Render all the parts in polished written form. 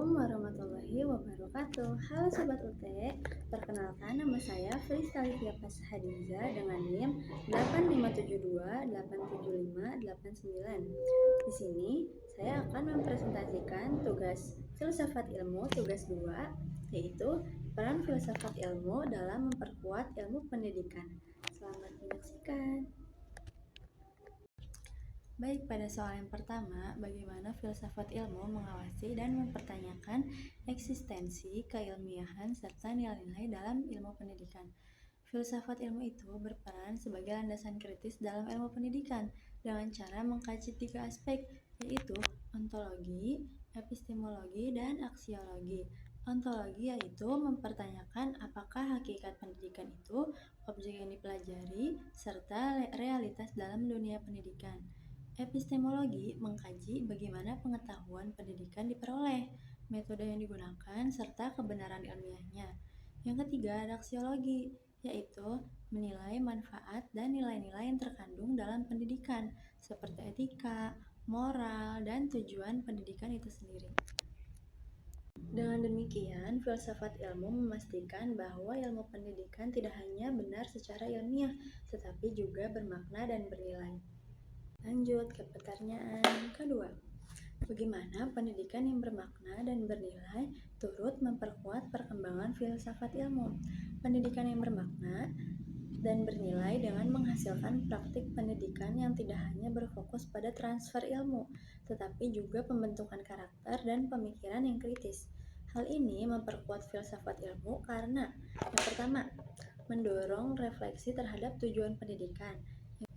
Assalamualaikum warahmatullahi wabarakatuh. Halo Sobat UT, perkenalkan nama saya Friska Livia Hadiza dengan NIM 8572875899. Di sini saya akan mempresentasikan tugas filsafat ilmu tugas 2, yaitu peran filsafat ilmu dalam memperkuat ilmu pendidikan. Selamat menyaksikan. Baik, pada soal yang pertama, bagaimana filsafat ilmu mengawasi dan mempertanyakan eksistensi, keilmiahan, serta nilai-nilai dalam ilmu pendidikan. Filsafat ilmu itu berperan sebagai landasan kritis dalam ilmu pendidikan dengan cara mengkaji 3 aspek, yaitu ontologi, epistemologi, dan aksiologi. Ontologi yaitu mempertanyakan apakah hakikat pendidikan itu objek yang dipelajari serta realitas dalam dunia pendidikan. Epistemologi mengkaji bagaimana pengetahuan pendidikan diperoleh, metode yang digunakan, serta kebenaran ilmiahnya. Yang ketiga ada aksiologi, yaitu menilai manfaat dan nilai-nilai yang terkandung dalam pendidikan, seperti etika, moral, dan tujuan pendidikan itu sendiri. Dengan demikian, filsafat ilmu memastikan bahwa ilmu pendidikan tidak hanya benar secara ilmiah, tetapi juga bermakna dan bernilai. Lanjut ke pertanyaan kedua. Bagaimana pendidikan yang bermakna dan bernilai turut memperkuat perkembangan filsafat ilmu? Pendidikan yang bermakna dan bernilai dengan menghasilkan praktik pendidikan yang tidak hanya berfokus pada transfer ilmu, tetapi juga pembentukan karakter dan pemikiran yang kritis. Hal ini memperkuat filsafat ilmu karena yang pertama, mendorong refleksi terhadap tujuan pendidikan.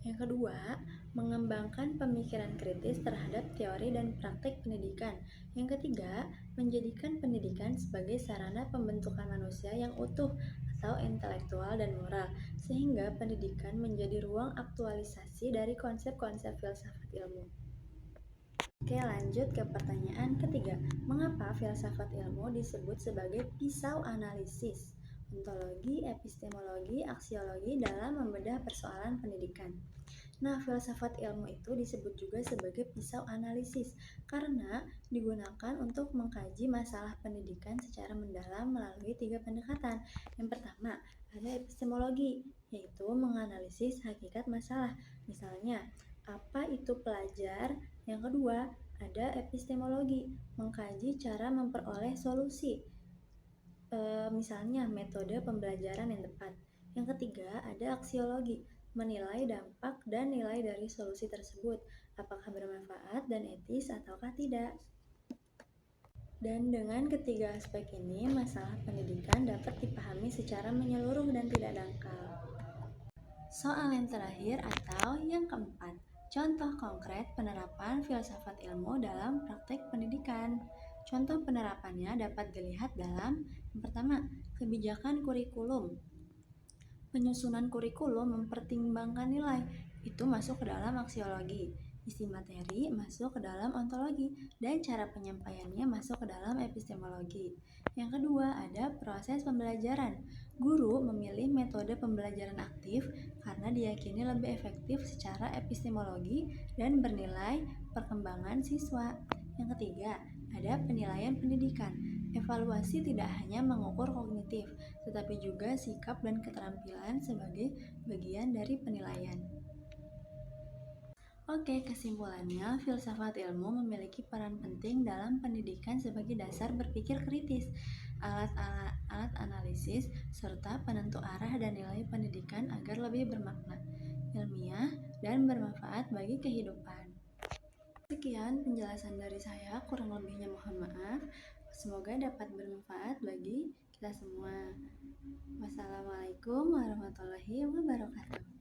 Yang kedua, mengembangkan pemikiran kritis terhadap teori dan praktik pendidikan. Yang ketiga, menjadikan pendidikan sebagai sarana pembentukan manusia yang utuh atau intelektual dan moral, sehingga pendidikan menjadi ruang aktualisasi dari konsep-konsep filsafat ilmu. Oke, lanjut ke pertanyaan ketiga. Mengapa filsafat ilmu disebut sebagai pisau analisis? Ontologi, epistemologi, aksiologi dalam membedah persoalan pendidikan. Nah, filsafat ilmu itu disebut juga sebagai pisau analisis karena digunakan untuk mengkaji masalah pendidikan secara mendalam melalui 3 pendekatan. Yang pertama, ada epistemologi, yaitu menganalisis hakikat masalah. Misalnya, apa itu pelajar? Yang kedua, ada epistemologi, mengkaji cara memperoleh solusi. Misalnya, metode pembelajaran yang tepat. Yang ketiga, ada aksiologi, menilai dampak dan nilai dari solusi tersebut, apakah bermanfaat dan etis ataukah tidak. Dan dengan ketiga aspek ini, masalah pendidikan dapat dipahami secara menyeluruh dan tidak dangkal. Soal yang terakhir atau yang keempat, contoh konkret penerapan filsafat ilmu dalam praktek pendidikan. Contoh penerapannya dapat dilihat dalam yang pertama, kebijakan kurikulum. Penyusunan kurikulum mempertimbangkan nilai, itu masuk ke dalam aksiologi. Isi materi masuk ke dalam ontologi, dan cara penyampaiannya masuk ke dalam epistemologi. Yang kedua, ada proses pembelajaran. Guru memilih metode pembelajaran aktif karena diyakini lebih efektif secara epistemologi dan bernilai perkembangan siswa. Yang ketiga, ada penilaian pendidikan. Evaluasi tidak hanya mengukur kognitif, tetapi juga sikap dan keterampilan sebagai bagian dari penilaian. Oke, kesimpulannya, filsafat ilmu memiliki peran penting dalam pendidikan sebagai dasar berpikir kritis, alat analisis, serta penentu arah dan nilai pendidikan agar lebih bermakna, ilmiah, dan bermanfaat bagi kehidupan. Sekian penjelasan dari saya, kurang lebihnya mohon maaf. Semoga dapat bermanfaat bagi kita semua. Wassalamualaikum warahmatullahi wabarakatuh.